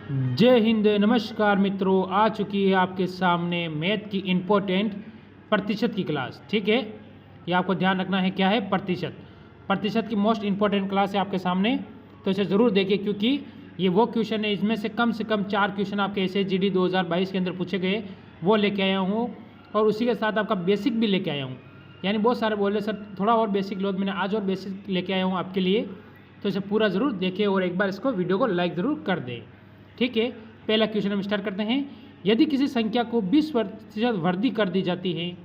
जय हिंद, नमस्कार मित्रों। आ चुकी है आपके सामने मैथ की इम्पोर्टेंट प्रतिशत की क्लास। ठीक है, ये आपको ध्यान रखना है। क्या है? प्रतिशत की मोस्ट इम्पोर्टेंट क्लास है आपके सामने, तो इसे ज़रूर देखिए क्योंकि ये वो क्वेश्चन है, इसमें से कम 4 क्वेश्चन आपके SHGD 2022 के अंदर पूछे गए, वो लेके आया हूँ। और उसी के साथ आपका बेसिक भी लेके आया हूँ। यानी बहुत सारे बोले सर थोड़ा और बेसिक लो, मैंने आज और बेसिक लेके आया हूँ आपके लिए, तो इसे पूरा ज़रूर देखिए और एक बार इसको वीडियो को लाइक ज़रूर कर दें। ठीक है, पहला क्वेश्चन हम स्टार्ट करते हैं। यदि किसी संख्या को 20% वृद्धि कर दी जाती है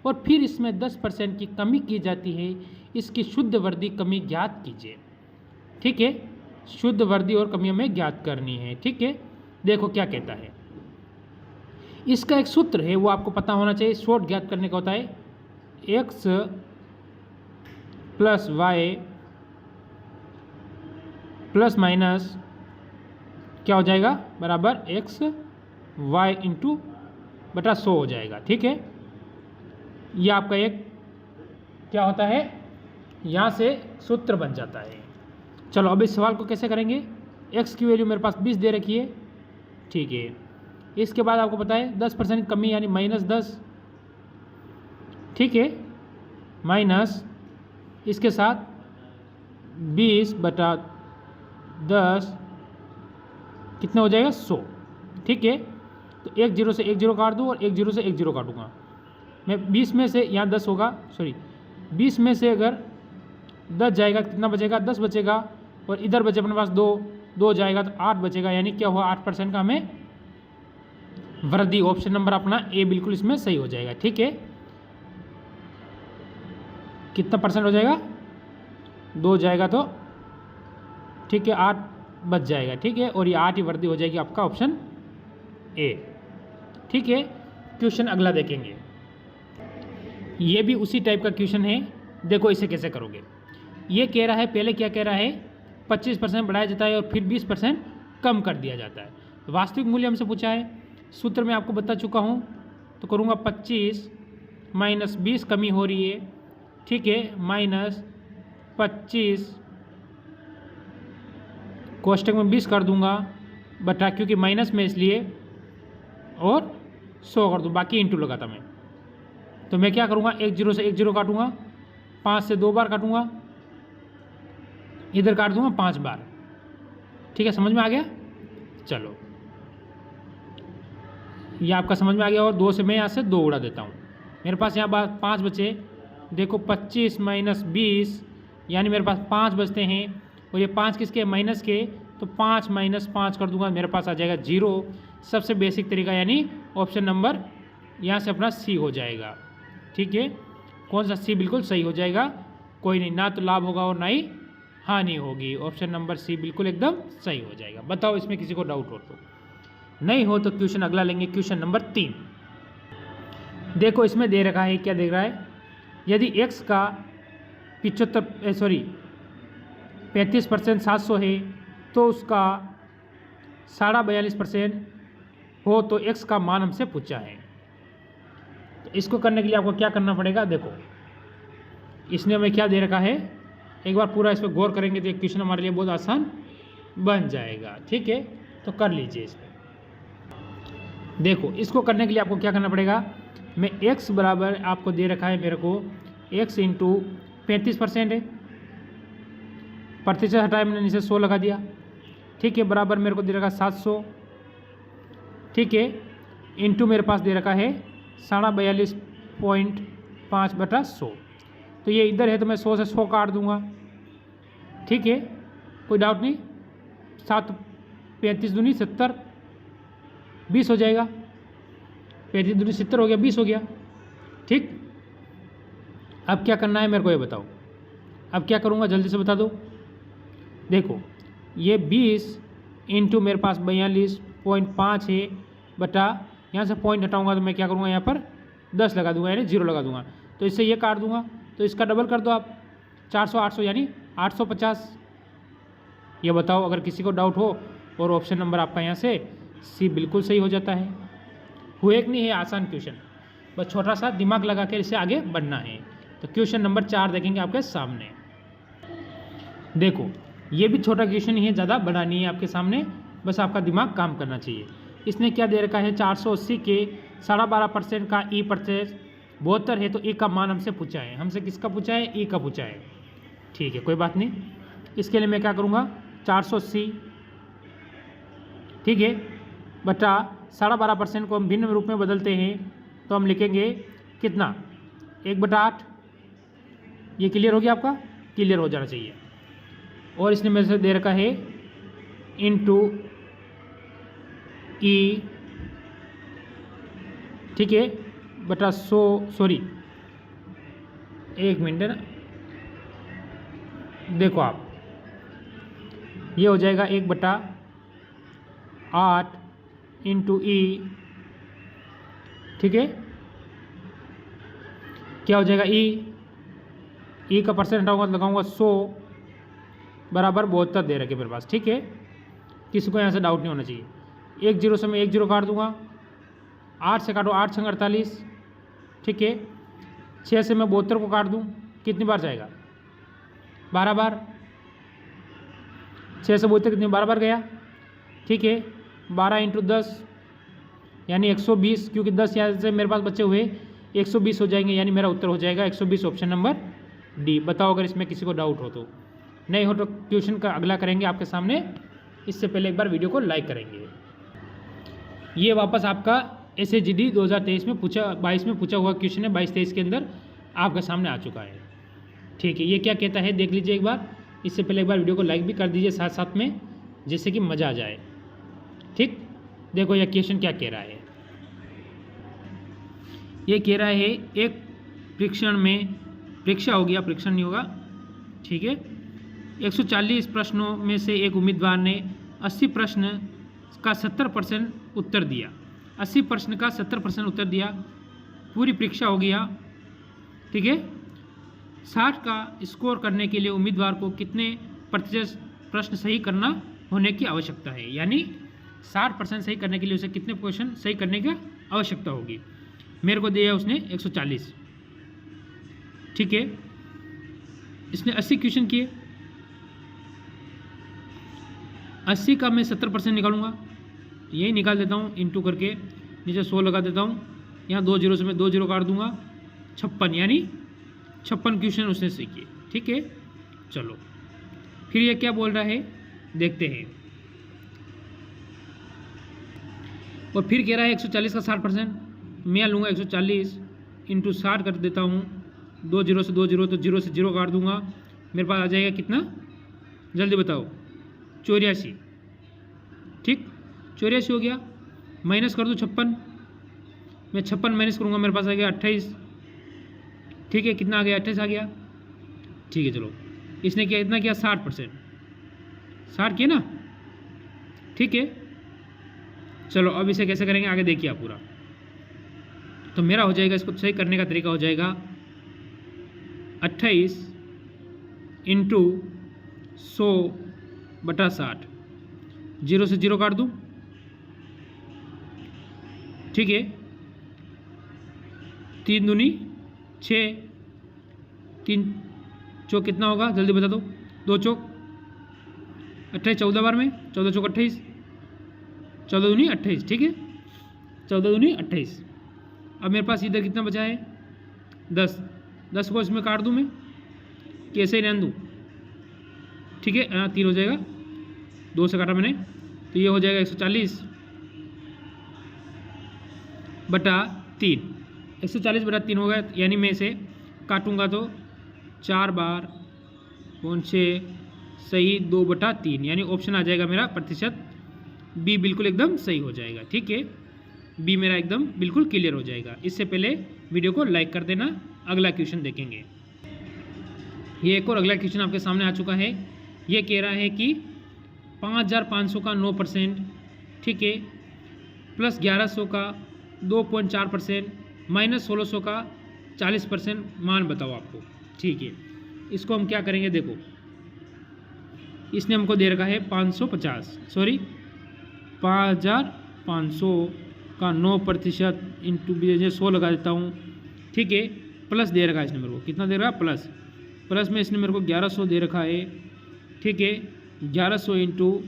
और फिर इसमें 10% की कमी की जाती है, इसकी शुद्ध वृद्धि कमी ज्ञात कीजिए। ठीक है, शुद्ध वृद्धि और कमी हमें ज्ञात करनी है। ठीक है, देखो क्या कहता है। इसका एक सूत्र है, वो आपको पता होना चाहिए। शॉर्ट ज्ञात करने का होता है x plus y plus minus क्या हो जाएगा, बराबर x y इंटू बटा 100 हो जाएगा। ठीक है, ये आपका एक क्या होता है, यहाँ से सूत्र बन जाता है। चलो अब इस सवाल को कैसे करेंगे। x की वैल्यू मेरे पास 20 दे रखी है। ठीक है, इसके बाद आपको पता है 10% कमी यानी -10। ठीक है, माइनस इसके साथ 20/10 कितना हो जाएगा, 100। ठीक है, तो एक 0 से एक 0 काट दूँ और एक 0 से एक 0 काटूंगा मैं। 20 में से यहाँ 10 होगा, 20 में से अगर 10 जाएगा कितना बचेगा, 10 बचेगा। और इधर बचे अपने पास 2 जाएगा तो 8 बचेगा। यानी क्या हुआ, 8% का हमें वृद्धि। ऑप्शन नंबर अपना ए बिल्कुल इसमें सही हो जाएगा। ठीक है, कितना परसेंट हो जाएगा, 2 जाएगा तो ठीक है 8 बच जाएगा। ठीक है, और ये 8 ही वृद्धि हो जाएगी, आपका ऑप्शन ए। ठीक है, क्वेश्चन अगला देखेंगे। ये भी उसी टाइप का क्वेश्चन है। देखो इसे कैसे करोगे। ये कह रहा है, पहले क्या कह रहा है, 25% बढ़ाया जाता है और फिर 20% कम कर दिया जाता है। वास्तविक मूल्य हमसे पूछा है, सूत्र मैं आपको बता चुका हूँ, तो करूँगा 25 माइनस 20 कमी हो रही है। ठीक है, -25 कोष्टक में 20 कर दूंगा बटा, क्योंकि माइनस में इसलिए, और 100 कर दूँ, बाकी इंटू लगाता मैं। तो मैं क्या करूँगा, एक 0 से एक 0 काटूंगा, 5 से 2 बार काटूंगा, इधर काट दूंगा 5 बार। ठीक है, समझ में आ गया। चलो ये आपका समझ में आ गया। और 2 से मैं यहाँ से 2 उड़ा देता हूँ, मेरे पास यहाँ 5 बचे। देखो 25 माइनस 20 यानी मेरे पास 5 बचते हैं, और ये 5 किसके, माइनस के, तो 5 माइनस 5 कर दूंगा, मेरे पास आ जाएगा 0। सबसे बेसिक तरीका यानी ऑप्शन नंबर यहाँ से अपना सी हो जाएगा। ठीक है, कौन सा, सी बिल्कुल सही हो जाएगा। कोई नहीं, ना तो लाभ होगा और ना ही हानि होगी। ऑप्शन नंबर सी बिल्कुल एकदम सही हो जाएगा। बताओ इसमें किसी को डाउट हो तो, नहीं हो तो क्वेश्चन अगला लेंगे, क्वेश्चन नंबर 3। देखो इसमें दे रखा है, क्या दे रहा है, यदि x का 35% 700 है तो उसका 42.5% हो तो x का मान हमसे पूछा है। तो इसको करने के लिए आपको क्या करना पड़ेगा। देखो इसने हमें क्या दे रखा है, एक बार पूरा इस पर गौर करेंगे तो क्वेश्चन हमारे लिए बहुत आसान बन जाएगा। ठीक है, तो कर लीजिए इस पर। देखो इसको करने के लिए आपको क्या करना पड़ेगा, मैं x बराबर आपको दे रखा है, मेरे को x इंटू 35% है, प्रतिशत हटाया मैंने, नीचे 100 लगा दिया। ठीक है, बराबर मेरे को दे रखा 700। ठीक है, इंटू मेरे पास दे रखा है 42.5/100। तो ये इधर है तो मैं 100 से 100 काट दूंगा। ठीक है, कोई डाउट नहीं। 7 35 दूनी 70, 20 हो जाएगा। 35 दूनी 70 हो गया, 20 हो गया। ठीक, अब क्या करना है मेरे को ये बताओ। अब क्या करूँगा जल्दी से बता दो। देखो ये 20 इंटू मेरे पास 42.5 है बटा, यहाँ से पॉइंट हटाऊंगा तो मैं क्या करूँगा, यहाँ पर 10 लगा दूंगा यानी 0 लगा दूंगा। तो इससे ये काट दूंगा, तो इसका डबल कर दो आप, 400 800 यानी 850। ये बताओ अगर किसी को डाउट हो। और ऑप्शन नंबर आपका यहाँ से सी बिल्कुल सही हो जाता है। हुए कि नहीं है, आसान क्वेश्चन, बस छोटा सा दिमाग लगा के इसे आगे बढ़ना है। तो क्वेश्चन नंबर 4 देखेंगे आपके सामने। देखो ये भी छोटा क्वेश्चन ही है, ज़्यादा बड़ा नहीं है आपके सामने। बस आपका दिमाग काम करना चाहिए। इसने क्या दे रखा है, 480 के 12.5% का ई परचेज 72 है, तो ई का मान हमसे पूछा है। हमसे किसका पूछा है, ई का पूछा है। ठीक है, कोई बात नहीं। इसके लिए मैं क्या करूँगा, 480 ठीक है बटा 12.5% को हम भिन्न रूप में बदलते हैं, तो हम लिखेंगे कितना, 1/8। ये क्लियर हो गया, आपका क्लियर हो जाना चाहिए। और इसने मेरे से दे रखा है इंटू ई, ठीक है, बटा 100, सॉरी 1 मिनट है ना, देखो आप, ये हो जाएगा 1/8 इंटू ई, ठीक है, क्या हो जाएगा, ई का परसेंट हटाऊंगा तो लगाऊंगा 100 बराबर 72 दे रखे मेरे पास। ठीक है, किसी को यहाँ से डाउट नहीं होना चाहिए। 1 0 से मैं 1 0 काट दूंगा, 8 से काटो, 8 छंग 48, ठीक है। 6 से मैं 72 को काट दूं, कितनी बार जाएगा, 12 बार। 6 से 72 कितनी, 12 बार गया, ठीक है। 12 इंटू 10 यानी 120, क्योंकि 10 यहाँ से मेरे पास बचे हुए 120 हो जाएंगे, यानी मेरा उत्तर हो जाएगा 120, ऑप्शन नंबर डी। बताओ अगर इसमें किसी को डाउट हो तो। नहीं हो तो क्वेश्चन का अगला करेंगे आपके सामने, इससे पहले एक बार वीडियो को लाइक करेंगे। ये वापस आपका SHGD 2023 में पूछा, 22 में पूछा हुआ क्वेश्चन है, 22-23 के अंदर आपके सामने आ चुका है। ठीक है, ये क्या कहता है देख लीजिए एक बार। इससे पहले एक बार वीडियो को लाइक भी कर दीजिए साथ साथ में, जिससे कि मज़ा आ जाए। ठीक, देखो यह क्वेश्चन क्या कह रहा है। ये कह रहा है एक परीक्षण में, परीक्षा हो गया, परीक्षण नहीं होगा, ठीक है। 140 प्रश्नों में से एक उम्मीदवार ने 80 प्रश्न का 70% उत्तर दिया। 80 प्रश्न का 70% उत्तर दिया, पूरी परीक्षा हो गया, ठीक है। 60 का स्कोर करने के लिए उम्मीदवार को कितने प्रतिशत प्रश्न सही करना होने की आवश्यकता है, यानी 60% सही करने के लिए उसे कितने क्वेश्चन सही करने की आवश्यकता होगी। मेरे को दिया उसने 140, ठीक है। इसने 80 क्वेश्चन किए, 80 का मैं 70% निकालूंगा, यही निकाल देता हूँ, इंटू करके नीचे 100 लगा देता हूँ। यहाँ 2 0 से मैं 2 0 काट दूंगा, 56, यानी 56 क्वेश्चन उसने सही किए, ठीक है। चलो फिर ये क्या बोल रहा है देखते हैं। और फिर कह रहा है 140 का 60%, मैं लूँगा 140 इंटू 60 कर देता हूँ, 2 0 से 2 0, तो 0 से 0 काट दूंगा, मेरे पास आ जाएगा कितना, जल्दी बताओ, 84, ठीक, 84 हो गया। माइनस कर दूँ 56, मैं 56 माइनस करूँगा, मेरे पास आ गया 28, ठीक है। कितना आ गया, 28 आ गया, ठीक है। चलो इसने क्या, इतना किया 60%, 60 किया ना, ठीक है। चलो अब इसे कैसे करेंगे आगे देखिए आप पूरा। तो मेरा हो जाएगा, इसको सही करने का तरीका हो जाएगा 28 इंटू 100 बटा 60, 0 से 0 काट दूँ, ठीक है। 3 दूनी 6, 3 चौक कितना होगा जल्दी बता दो, 2 चौक 28, 14 बार में 14 चौक 28, 14 दूनी 28, ठीक है, 14 दूनी 28। अब मेरे पास इधर कितना बचा है, 10, 10 को इसमें काट दूँ मैं, कैसे ही रहने दूँ, ठीक है। 3 हो जाएगा, 2 से काटा मैंने, तो ये हो जाएगा 140 बटा 3, 140 बटा 3 होगा, यानी मैं इसे काटूंगा तो 4 बार 6 सही 2 बटा 3, यानी ऑप्शन आ जाएगा मेरा प्रतिशत बी, बिल्कुल एकदम सही हो जाएगा, ठीक है। बी मेरा एकदम बिल्कुल क्लियर हो जाएगा। इससे पहले वीडियो को लाइक कर देना, अगला क्वेश्चन देखेंगे। ये एक और अगला क्वेश्चन आपके सामने आ चुका है। ये कह रहा है कि 5500 का 9%, ठीक है, प्लस 1100 का 2.4%, माइनस 1600 का 40% मान बताओ आपको, ठीक है। इसको हम क्या करेंगे, देखो इसने हमको दे रखा है 550, सॉरी 5500 का 9% इंटू 100 लगा देता हूँ, ठीक है। प्लस दे रखा है इसने मेरे को, कितना दे रखा है, प्लस में इसने मेरे को 1100 दे रखा है, ठीक है। 1100 इंटू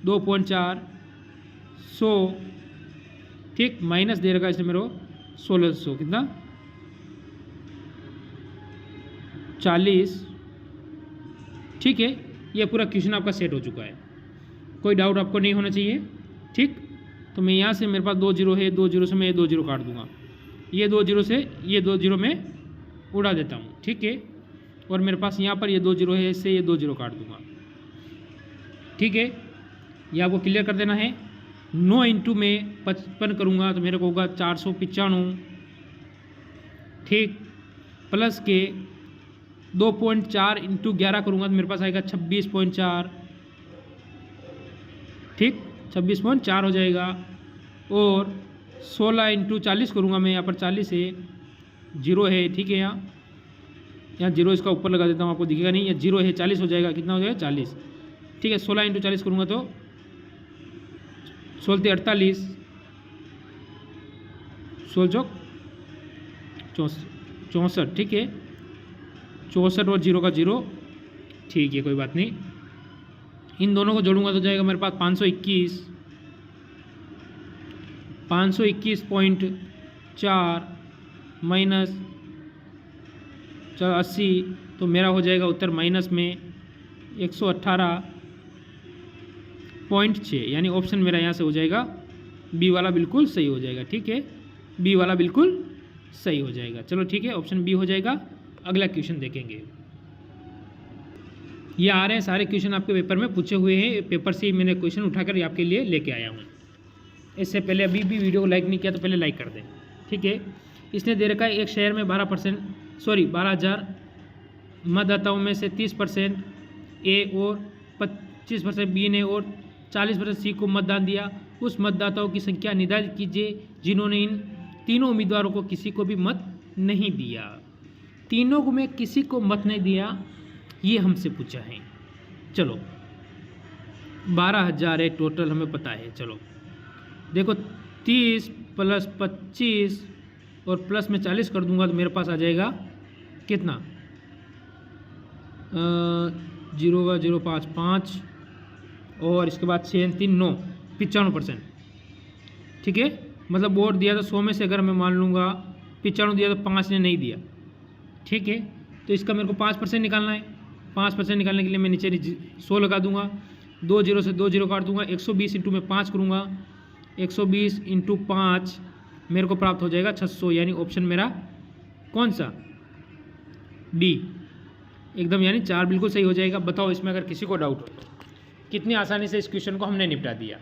2.4 100, ठीक, माइनस दे रखा है इसने मेरे को 1600, कितना 40, ठीक है। ये पूरा क्वेश्चन आपका सेट हो चुका है, कोई डाउट आपको नहीं होना चाहिए, ठीक। तो मैं यहाँ से मेरे पास 2 जीरो है, 2 जीरो से मैं ये 2 जीरो काट दूंगा, ये 2 जीरो से ये 2 जीरो में उड़ा देता हूँ, ठीक है। और मेरे पास यहाँ पर ये 2 जीरो है, इससे ये 2 जीरो काट दूंगा, ठीक है। ये आपको क्लियर कर देना है। 9 इंटू में 55 करूँगा तो मेरे को होगा 495, ठीक, प्लस के 2.4 इंटू 11 करूँगा तो मेरे पास आएगा 26.4, ठीक, 26.4 हो जाएगा। और 16 इंटू 40 करूँगा मैं, यहाँ पर 40 है, जीरो है, ठीक है। यहाँ जीरो इसका ऊपर लगा देता हूँ, आपको दिखेगा नहीं, ये जीरो है, 40 हो जाएगा, कितना हो जाएगा 40, ठीक है। 16 इंटू 40 करूँगा तो 16 48, 16 64, ठीक है। 64 और जीरो का जीरो, ठीक है, कोई बात नहीं। इन दोनों को जोड़ूंगा तो जाएगा मेरे पास 521.4 माइनस 80, तो मेरा हो जाएगा उत्तर माइनस में 118.6, यानी ऑप्शन मेरा यहाँ से हो जाएगा बी वाला बिल्कुल सही हो जाएगा, ठीक है। बी वाला बिल्कुल सही हो जाएगा, चलो ठीक है, ऑप्शन बी हो जाएगा। अगला क्वेश्चन देखेंगे। ये आ रहे हैं सारे क्वेश्चन आपके पेपर में पूछे हुए हैं, पेपर से ही मैंने क्वेश्चन उठाकर आपके लिए लेके आया हूँ। इससे पहले अभी भी वीडियो को लाइक नहीं किया तो पहले लाइक कर दें, ठीक है। इसने दे रखा है एक शहर में 12,000 मतदाताओं में से 30% ए और 25% बी ने और 40% सी को मतदान दिया। उस मतदाताओं की संख्या निर्धारित कीजिए जिन्होंने इन तीनों उम्मीदवारों को किसी को भी मत नहीं दिया। तीनों को में किसी को मत नहीं दिया, ये हमसे पूछा है। चलो 12,000 है टोटल, हमें पता है। चलो देखो 30 प्लस 25 और प्लस में 40 कर दूंगा तो मेरे पास आ जाएगा कितना, 0 का 0.55 और इसके बाद 6 3 9 95%, ठीक है। मतलब वोट दिया तो 100 में से अगर मैं मान लूँगा 95 दिया तो 5 ने नहीं दिया, ठीक है। तो इसका मेरे को 5% निकालना है। 5% निकालने के लिए मैं नीचे 100 लगा दूंगा, 2 जीरो से 2 जीरो काट दूंगा, 120 इंटू में 5 करूँगा, 120 इंटू 5 मेरे को प्राप्त हो जाएगा 600, यानी ऑप्शन मेरा कौन सा, डी एकदम, यानी 4 बिल्कुल सही हो जाएगा। बताओ इसमें अगर किसी को डाउट हो तो। कितनी आसानी से इस क्वेश्चन को हमने निपटा दिया,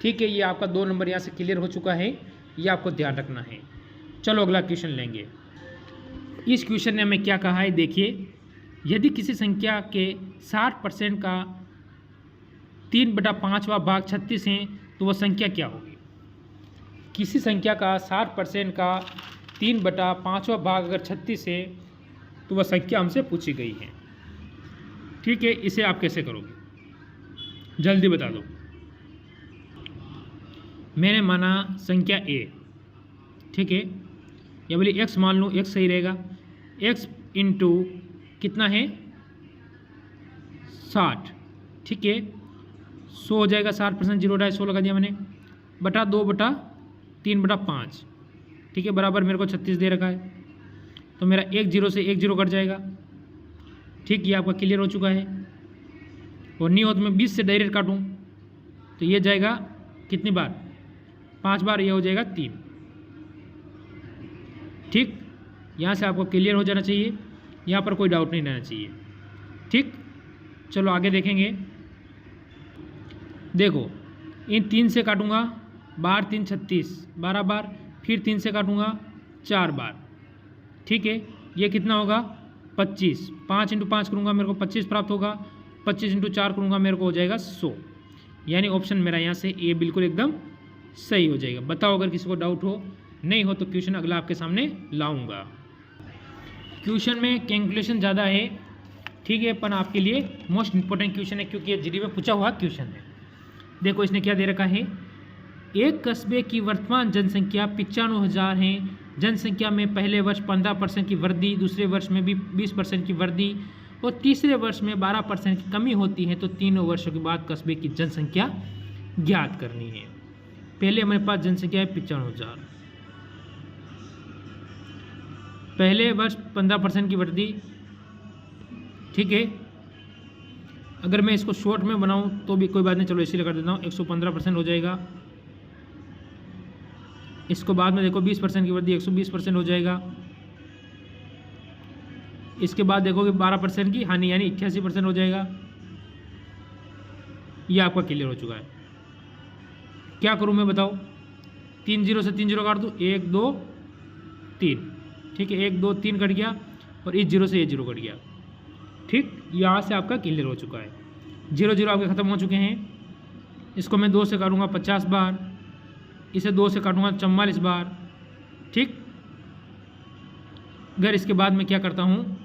ठीक है। ये आपका 2 नंबर यहाँ से क्लियर हो चुका है, ये आपको ध्यान रखना है। चलो अगला क्वेश्चन लेंगे। इस क्वेश्चन ने हमें क्या कहा है, देखिए, यदि किसी संख्या के 60% का 3/5वां भाग 36 है तो वह संख्या क्या होगी। किसी संख्या का 60% का 3/5वां भाग अगर 36 है तो वह संख्या हमसे पूछी गई है, ठीक है। इसे आप कैसे करोगे, जल्दी बता दो। मैंने माना संख्या ए, ठीक है, या बोले x मान लूँ, x सही रहेगा। x इंटू कितना है 60, ठीक है। 100 हो जाएगा, 60% 0.5 लगा दिया मैंने, बटा 2/3/5, ठीक है, बराबर मेरे को 36 दे रखा है। तो मेरा 1 जीरो से 1 जीरो कट जाएगा, ठीक, ये आपका क्लियर हो चुका है। और नहीं हो तो मैं 20 से डायरेक्ट काटूँ तो ये जाएगा कितनी बार, 5 बार, ये हो जाएगा 3, ठीक। यहाँ से आपको क्लियर हो जाना चाहिए, यहाँ पर कोई डाउट नहीं रहना चाहिए, ठीक। चलो आगे देखेंगे। देखो इन 3 से काटूंगा, बार 3 36, 12 बार, फिर 3 से काटूंगा 4 बार, ठीक है। ये कितना होगा 25, 5 इंटू 5 करूँगा मेरे को 25 प्राप्त होगा, 25 इंटू 4 करूँगा मेरे को हो जाएगा 100, यानी ऑप्शन मेरा यहाँ से ए बिल्कुल एकदम सही हो जाएगा। बताओ अगर किसी को डाउट हो, नहीं हो तो क्वेश्चन अगला आपके सामने लाऊंगा। क्वेश्चन में कैलकुलेशन ज़्यादा है, ठीक है, पर आपके लिए मोस्ट इंपॉर्टेंट क्वेश्चन है क्योंकि ये जीडी में पूछा हुआ क्वेश्चन है। देखो इसने क्या दे रखा है, एक कस्बे की वर्तमान जनसंख्या 95,000 है। जनसंख्या में पहले वर्ष 15% की वृद्धि, दूसरे वर्ष में भी 20% की वृद्धि और तीसरे वर्ष में 12% की कमी होती है तो तीनों वर्षों के बाद कस्बे की जनसंख्या ज्ञात करनी है। पहले हमारे पास जनसंख्या है 95,000, पहले वर्ष 15% की वृद्धि, ठीक है। अगर मैं इसको शॉर्ट में बनाऊं तो भी कोई बात नहीं, चलो इसीलिए कर देता हूँ, 115% हो जाएगा। इसको बाद में देखो 20% की वृद्धि 120% हो जाएगा। इसके बाद देखोगे 12% की हानि यानी 88% हो जाएगा। ये आपका क्लियर हो चुका है। क्या करूं मैं बताओ, 3 0 से 3 0 काट दूँ, 1 2 3, ठीक है, 1 2 3 कट गया और इस 0 से ये 0 कट गया, ठीक। यहाँ से आपका क्लियर हो चुका है। 0 0 आपके ख़त्म हो चुके हैं। इसको मैं 2 से काटूंगा 50 बार, इसे 2 से काटूंगा 44 बार, ठीक। अगर इसके बाद मैं क्या करता हूँ,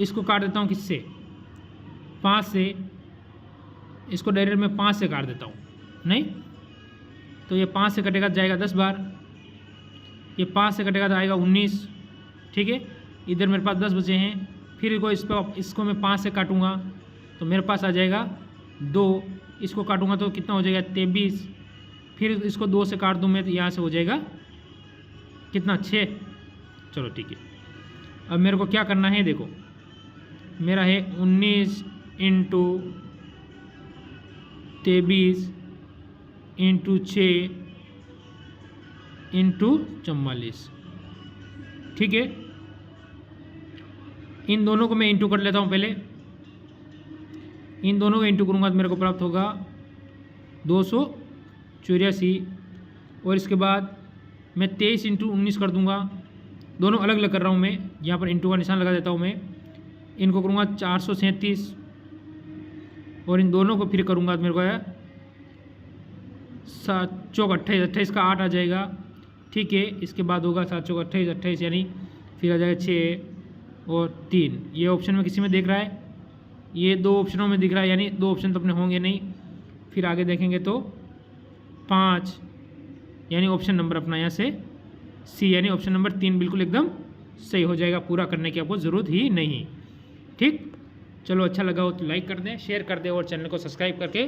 इसको काट देता हूँ किससे, 5 से। इसको डायरेक्ट मैं 5 से काट देता हूँ, नहीं तो ये 5 से कटेगा जाएगा 10 बार, ये 5 से कटेगा तो आएगा 19, ठीक है। इधर मेरे पास 10 बचे हैं। फिर इसको मैं 5 से काटूंगा तो मेरे पास आ जाएगा 2, इसको काटूंगा तो कितना हो जाएगा 23, फिर इसको 2 से काट दूँ मैं तो यहाँ से हो जाएगा कितना 6, चलो ठीक है। अब मेरे को क्या करना है, देखो मेरा है 19 इंटू 23 इंटू 6 इंटू 44, ठीक है। इन दोनों को मैं इंटू कर लेता हूँ पहले। इन दोनों को इंटू करूँगा तो मेरे को प्राप्त होगा 284, और इसके बाद मैं 23 इंटू 19 कर दूँगा। दोनों अलग अलग कर रहा हूँ मैं, यहाँ पर इंटू का निशान लगा देता हूँ मैं। इनको करूँगा 437 और इन दोनों को फिर करूँगा तो मेरे को है 7 चौक 28, 28 का 8 आ जाएगा, ठीक है। इसके बाद होगा 7 चौक 28, 28 यानी फिर आ जाएगा 6 और 3। ये ऑप्शन में किसी में दिख रहा है, ये 2 ऑप्शनों में दिख रहा है, यानी 2 ऑप्शन तो अपने होंगे नहीं। फिर आगे देखेंगे तो 5 यानी ऑप्शन नंबर अपना यहाँ से सी यानी ऑप्शन नंबर 3 बिल्कुल एकदम सही हो जाएगा। पूरा करने की आपको ज़रूरत ही नहीं, ठीक। चलो अच्छा लगा हो तो लाइक कर दें, शेयर कर दें और चैनल को सब्सक्राइब करके